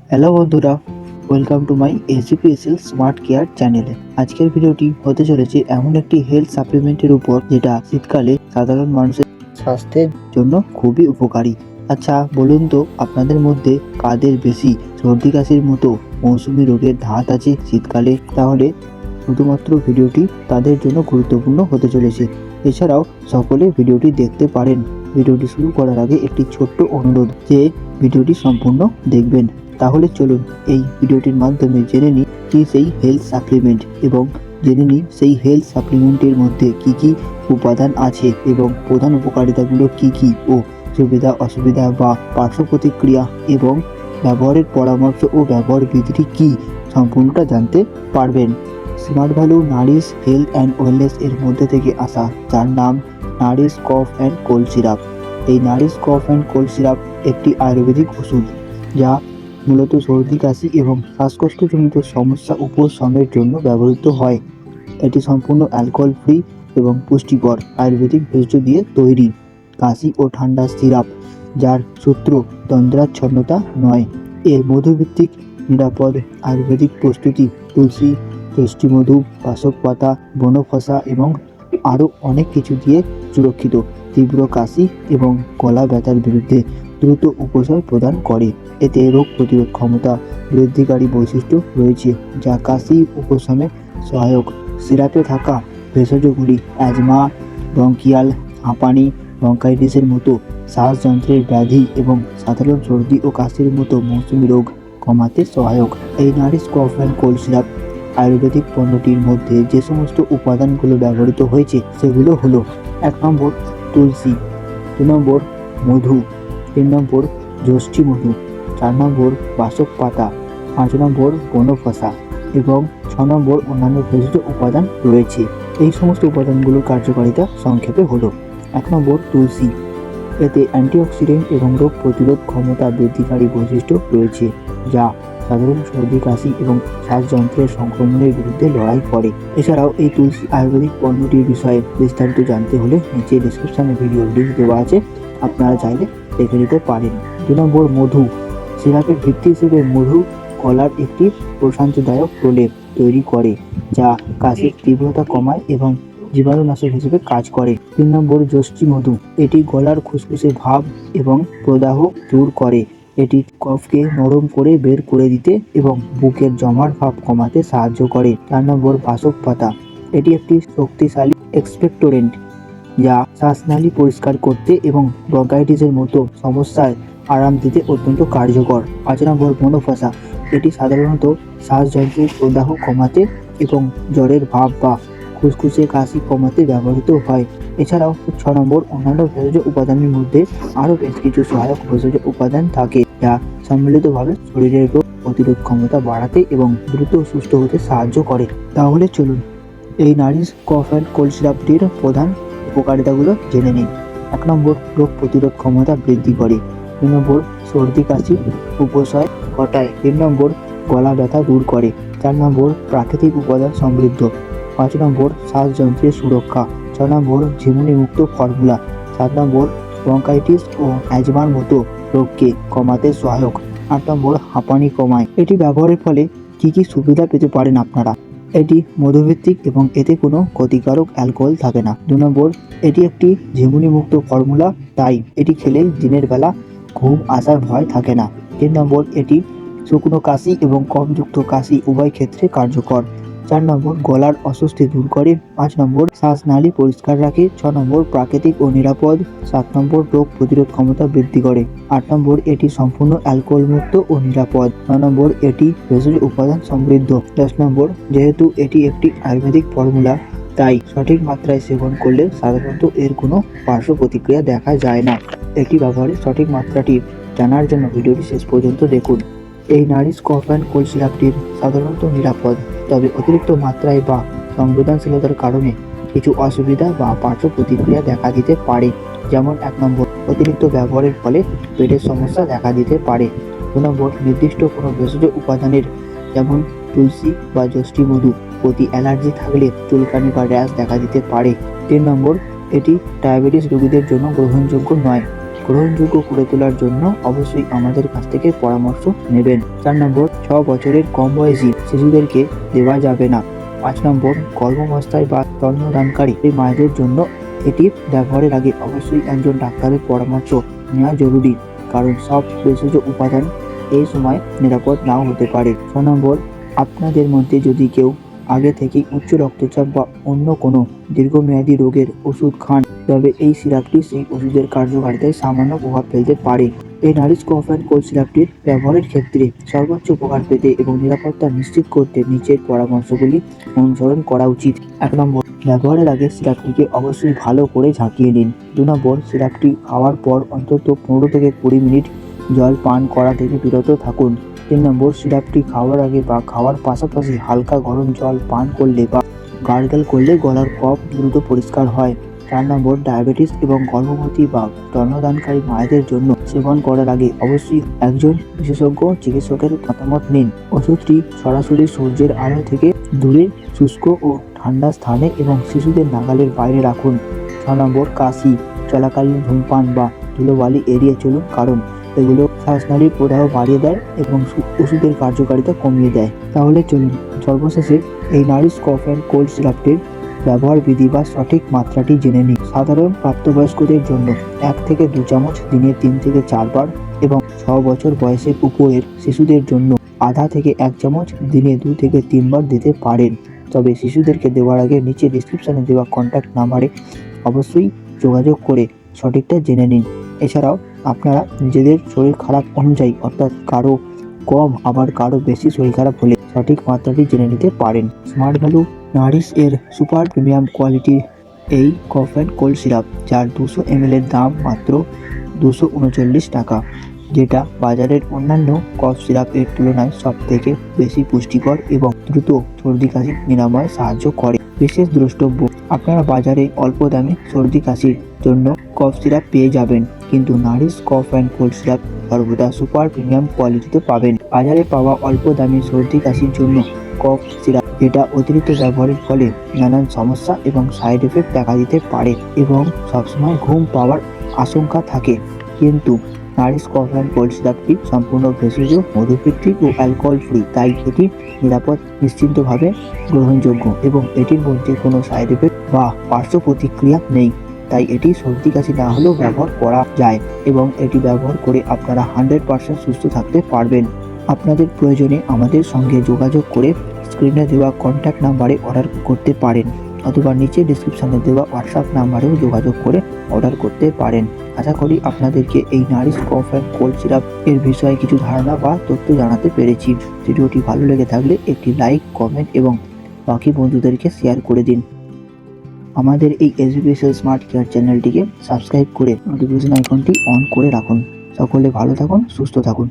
Hello বন্ধুরা, welcome to my SGPSL smart care চ্যানেলে। আজকের ভিডিওটি হতে চলেছে এমন একটি হেলথ সাপ্লিমেন্টের উপর যেটা শীতকালে সাধারণ মানুষের স্বাস্থ্যের জন্য খুবই উপকারী। আচ্ছা বলুন তো, আপনাদের মধ্যে কাদের বেশি সর্দি কাশির মতো মৌসুমী রোগের ধাত আছে শীতকালে? তাহলে শুধুমাত্র ভিডিওটি তাদের জন্য গুরুত্বপূর্ণ হতে চলেছে। এছাড়াও সকলে ভিডিওটি দেখতে পারেন। ভিডিওটি শুরু করার আগে একটি ছোট্ট অনুরোধ যে ভিডিওটি সম্পূর্ণ দেখবেন। তাহলে চলুন এই ভিডিওটির মাধ্যমে জেনে নিই কি সেই হেলথ সাপ্লিমেন্ট, এবং জেনে নিই সেই হেলথ সাপ্লিমেন্টের মধ্যে কি কি উপাদান আছে এবং প্রধান উপকারিতাগুলো কি কি, ও সুবিধা অসুবিধা বা পার্শ্ব প্রতিক্রিয়া এবং ব্যবহারের পরামর্শ ও ব্যবহার বিধি কি, সম্পূর্ণটা জানতে পারবেন। Smart value nourish health and wellness এর মধ্যে থেকে আসা, যার নাম nourish cough and cold syrup. এই nourish cough and cold syrup একটি আয়ুর্বেদিক ওষুধ যা মূলত সর্দি কাশি এবং শ্বাসকষ্টজনিত সমস্যা উপশমের জন্য ব্যবহৃত হয়। এটি সম্পূর্ণ অ্যালকোহল ফ্রি এবং পুষ্টিকর আয়ুর্বেদিক ভেষজ দিয়ে তৈরি কাশি ও ঠান্ডা সিরাপ, যার সূত্র তন্দ্রাচ্ছন্নতা নয়। এর মধুভিত্তিক নিরাপদ আয়ুর্বেদিক প্রস্তুতি তুলসী, মধু, বাসক পাতা, বনফসা এবং আরও অনেক কিছু দিয়ে সুরক্ষিত। তীব্র কাশি এবং গলা ব্যথার বিরুদ্ধে দ্রুত উপসর প্রদান করে। এতে রোগ প্রতিরোধ ক্ষমতা বৃদ্ধিকারী বৈশিষ্ট্য রয়েছে যা কাশি উপশমে সহায়ক। সিরাপে থাকা ভেষজগুলি অ্যাজমা, ব্রঙ্কিয়াল, হাঁপানি, ব্রঙ্কাইটিসের মতো শ্বাসযন্ত্রের ব্যাধি এবং সাধারণ সর্দি ও কাশির মতো মৌসুমী রোগ কমাতে সহায়ক। এই nourish cough and cold syrup Ayurvedic পণ্যটির মধ্যে যে সমস্ত উপাদানগুলো ব্যবহৃত হয়েছে সেগুলো হলো: 1 নম্বর তুলসী, 2 নম্বর মধু, 3 নম্বর যষ্টি মধু, 4 নম্বর বাসক পাতা, 5 নম্বর বনফসা এবং 6 নম্বর অন্যান্য ভেষজ উপাদান রয়েছে। এই সমস্ত উপাদানগুলোর কার্যকারিতা সংক্ষেপে হলো: 1 নম্বর তুলসী, এতে অ্যান্টিঅক্সিডেন্ট এবং রোগ প্রতিরোধ ক্ষমতা বৃদ্ধিকারী বৈশিষ্ট্য রয়েছে যা সাধারণ সর্দি কাশি এবং শ্বাসযন্ত্রের সংক্রমণের বিরুদ্ধে লড়াই করে। এছাড়াও এই তুলসী আয়ুর্বেদিক পণ্যটির বিষয়ে বিস্তারিত জানতে হলে নিচে ডেসক্রিপশনে ভিডিও লিঙ্ক দেওয়া আছে, আপনারা চাইলে দেখে নিতে পারেন। 2 নম্বর মধু, সিরাপের ভিত্তি হিসেবে মধু গলার একটি প্রশান্তিদায়ক প্রলেপ তৈরি করে যা কাশির তীব্রতা কমায় এবং জীবাণুনাশক হিসেবে কাজ করে। 3 নম্বর যষ্টি মধু, এটি গলার খুসখুসে ভাব এবং প্রদাহ দূর করে। এটি কফকে নরম করে বের করে দিতে এবং বুকের জমাট ভাব কমাতে সাহায্য করে। 4 নম্বর বাসক পাতা, এটি একটি শক্তিশালী এক্সপেক্টোরেন্ট যা শ্বাসনালী পরিষ্কার করতে এবং ব্রঙ্কাইটিসের মতো সমস্যায় আরাম দিতে অত্যন্ত কার্যকর। 5 নম্বর বনফসা, এটি সাধারণত শ্বাসযন্ত্রের প্রদাহ কমাতে এবং জ্বরের ভাব বা খুসখুসে কাশি কমাতে ব্যবহৃত হয়। এছাড়াও 6 নম্বর অন্যান্য ভেষজ উপাদানের মধ্যে আরও বেশ কিছু সহায়ক ভেষজ উপাদান থাকে যা সম্মিলিতভাবে শরীরের রোগ প্রতিরোধ ক্ষমতা বাড়াতে এবং দ্রুত সুস্থ হতে সাহায্য করে। তাহলে চলুন এই নারিশ কফ অ্যান্ড কোল্ড সিরাপটির প্রধান উপকারিতাগুলো জেনে নিন। 1 নম্বর রোগ প্রতিরোধ ক্ষমতা বৃদ্ধি করে। 2 নম্বর সর্দি কাশি উপশয় ঘটায়। 3 নম্বর গলা ব্যথা দূর করে। 4 নম্বর প্রাকৃতিক উপাদান সমৃদ্ধ। 5 নম্বর শ্বাসযন্ত্রের সুরক্ষা। 6 নম্বর ঝিমুনি মুক্ত ফর্মুলা। 7 নম্বর ব্রঙ্কাইটিস ও অ্যাজমার মতো রোগকে কমাতে সহায়ক। 8 নম্বর হাঁপানি কমায়। এটি ব্যবহারের ফলে কি কি সুবিধা পেতে পারেন আপনারা: এটি মধুভিত্তিক এবং এতে কোনো ক্ষতিকারক অ্যালকোহল থাকে না। 2 নম্বর, এটি একটি ঝিমুনি মুক্ত ফর্মুলা, তাই এটি খেলে দিনের বেলা ঘুম আসার ভয় থাকে না। 3 নম্বর, এটি শুকনো কাশি এবং কফযুক্ত কাশি উভয় ক্ষেত্রে কার্যকর। 4 নম্বর, গলার অস্বস্তি দূর করে। 5 নম্বর, শ্বাসনালী পরিষ্কার রাখে। 6 নম্বর, প্রাকৃতিক ও নিরাপদ। 7 নম্বর, রোগ প্রতিরোধ ক্ষমতা বৃদ্ধি করে। 8 নম্বর, এটি সম্পূর্ণ অ্যালকোহল মুক্ত ও নিরাপদ। 9 নম্বর, এটি ভেষজ উপাদান সমৃদ্ধ। 10 নম্বর, যেহেতু এটি একটি আয়ুর্বেদিক ফর্মুলা তাই সঠিক মাত্রায় সেবন করলে সাধারণত এর কোনো পার্শ্ব প্রতিক্রিয়া দেখা যায় না। এটি ব্যবহারের সঠিক মাত্রাটি জানার জন্য ভিডিওটি শেষ পর্যন্ত দেখুন। এই নারিশ কফ অ্যান্ড কোল্ড সিরাপটির সাধারণত নিরাপদ, তবে অতিরিক্ত মাত্রায় বা সংবেদনশীলতার কারণে কিছু অসুবিধা বা পার্শ্ব প্রতিক্রিয়া দেখা দিতে পারে। যেমন 1 নম্বর, অতিরিক্ত ব্যবহারের ফলে পেটের সমস্যা দেখা দিতে পারে। 2 নম্বর, নির্দিষ্ট কোনো ভেষজ উপাদানের যেমন তুলসী বা যষ্টি মধু প্রতি অ্যালার্জি থাকলে চুলকানি বা র্যাশ দেখা দিতে পারে। 3 নম্বর, এটি ডায়াবেটিস রোগীদের জন্য গ্রহণযোগ্য নয়। গ্রহণযোগ্য করে তোলার জন্য অবশ্যই আমাদের কাছ থেকে পরামর্শ নেবেন। 4 নম্বর, 6 বছরের কম বয়সী শিশুদেরকে দেওয়া যাবে না। 5 নম্বর, গর্ভাবস্থায় বা স্তন্যদানকারী মায়েদের জন্য এটি ব্যবহারের আগে অবশ্যই একজন ডাক্তারের পরামর্শ নেওয়া জরুরি, কারণ সব ভেষজ উপাদান এই সময় নিরাপদ নাও হতে পারে। 6 নম্বর, আপনাদের মধ্যে যদি কেউ আগে থেকেই উচ্চ রক্তচাপ বা অন্য কোনো দীর্ঘমেয়াদী রোগের ওষুধ খান, তবে এই সিরাপটি সেই ওষুধের কার্যকারিতায় সামান্য প্রভাব ফেলতে পারে। এই নারিশ কফ অ্যান্ড কোল্ড সিরাপটির ব্যবহারের ক্ষেত্রে সর্বোচ্চ উপকার পেতে এবং নিরাপত্তা নিশ্চিত করতে নিচের পরামর্শগুলি অনুসরণ করা উচিত। 1 নম্বর, ব্যবহারের আগে সিরাপটিকে অবশ্যই ভালো করে ঝাঁকিয়ে নিন। 2 নম্বর, সিরাপটি খাওয়ার পর অন্তত 15 থেকে 20 মিনিট জল পান করা থেকে বিরত থাকুন। 3 নম্বর, সিরাপটি খাওয়ার আগে বা খাওয়ার পাশাপাশি হালকা গরম জল পান করলে বা গার্গল করলে গলার কফ দ্রুত পরিষ্কার হয়। 4 নম্বর, ডায়াবেটিস এবং গর্ভবতী বা স্তন্যদানকারী মায়েদের জন্য সেবন করার আগে অবশ্যই একজন বিশেষজ্ঞ চিকিৎসকের মতামত নিন। ওষুধটি সরাসরি সূর্যের আলো থেকে দূরে, শুষ্ক ও ঠান্ডা স্থানে এবং শিশুদের নাগালের বাইরে রাখুন। 6 নম্বর, কাশি চলাকালীন ধূমপান বা ধুলোবালি এড়িয়ে চলুন, কারণ এগুলো শ্বাসনালীর প্রদাহ বাড়িয়ে দেয় এবং ওষুধের কার্যকারিতা কমিয়ে দেয়। তাহলে চলুন সর্বশেষে এই নারিশ কফ অ্যান্ড কোল্ড সিরাপটির ব্যবহার বিধি বা সঠিক মাত্রাটি জেনে নিন। সাধারণ প্রাপ্তবয়স্কদের জন্য 1 থেকে 2 চামচ দিনে 3 থেকে 4 বার এবং 6 বছর বয়সের উপরের শিশুদের জন্য আধা থেকে 1 চামচ দিনে 2 থেকে 3 বার দিতে পারেন। তবে শিশুদেরকে দেওয়ার আগে নিচে ডিসক্রিপশনে দেওয়া কন্ট্যাক্ট নাম্বারে অবশ্যই যোগাযোগ করে সঠিকটা জেনে নিন। এছাড়াও আপনারা নিজেদের শরীর খারাপ অনুযায়ী, অর্থাৎ কারো কম আবার কারো বেশি শরীর খারাপ হলে সঠিক মাত্রাটি জেনে নিতে পারেন। স্মার্ট ভ্যালু নারিশ এর সুপার প্রিমিয়াম কোয়ালিটির এই কফ অ্যান্ড কোল্ড সিরাপ, যার 200 ml এর দাম মাত্র 239 টাকা, যেটা বাজারের অন্যান্য কফ সিরাপের তুলনায় সব থেকে বেশি পুষ্টিকর এবং দ্রুত সর্দি কাশি নিরাময়ে সাহায্য করে। বিশেষ দ্রষ্টব্য, আপনারা বাজারে অল্প দামে সর্দি কাশির জন্য কফ সিরাপ পেয়ে যাবেন, কিন্তু Nourish cough and cold syrup সর্বদা সুপার প্রিমিয়াম কোয়ালিটিতে পাবেন। বাজারে পাওয়া অল্প দামি সর্দি কাশির জন্য কফ সিরাপ, যেটা অতিরিক্ত ব্যবহারের ফলে নানান সমস্যা এবং সাইড এফেক্ট দেখা দিতে পারে এবং সবসময় ঘুম পাওয়ার আশঙ্কা থাকে, কিন্তু নারিশ কফ অ্যান্ড কোল্ড সিরাপটি সম্পূর্ণ ভেষজ, মধুভিত্তিক ও অ্যালকোহল ফ্রি, তাই এটি নিরাপদ, নিশ্চিন্তভাবে গ্রহণযোগ্য এবং এটির মধ্যে কোনো সাইড এফেক্ট বা পার্শ্ব প্রতিক্রিয়া নেই। তাই এটি সর্দি কাশি না হলেও ব্যবহার করা যায় এবং এটি ব্যবহার করে আপনারা 100% সুস্থ থাকতে পারবেন। আপনাদের প্রয়োজনে আমাদের সঙ্গে যোগাযোগ করে স্ক্রিনে দেওয়া কন্ট্যাক্ট নাম্বারে অর্ডার করতে পারেন, অথবা নিচে ডিসক্রিপশনে দেওয়া হোয়াটসঅ্যাপ নাম্বারেও যোগাযোগ করে অর্ডার করতে পারেন। আশা করি আপনাদেরকে এই nourish cough and cold syrup এর বিষয়ে কিছু ধারণা বা তথ্য জানাতে পেরেছি। ভিডিওটি ভালো লেগে থাকলে একটি লাইক, কমেন্ট এবং বাকি বন্ধুদেরকে শেয়ার করে দিন। আমাদের এই এসবিএসএল স্মার্ট কেয়ার চ্যানেলটিকে সাবস্ক্রাইব করে নোটিফিকেশন আইকনটি অন করে রাখুন। সকলে ভালো থাকুন, সুস্থ থাকুন।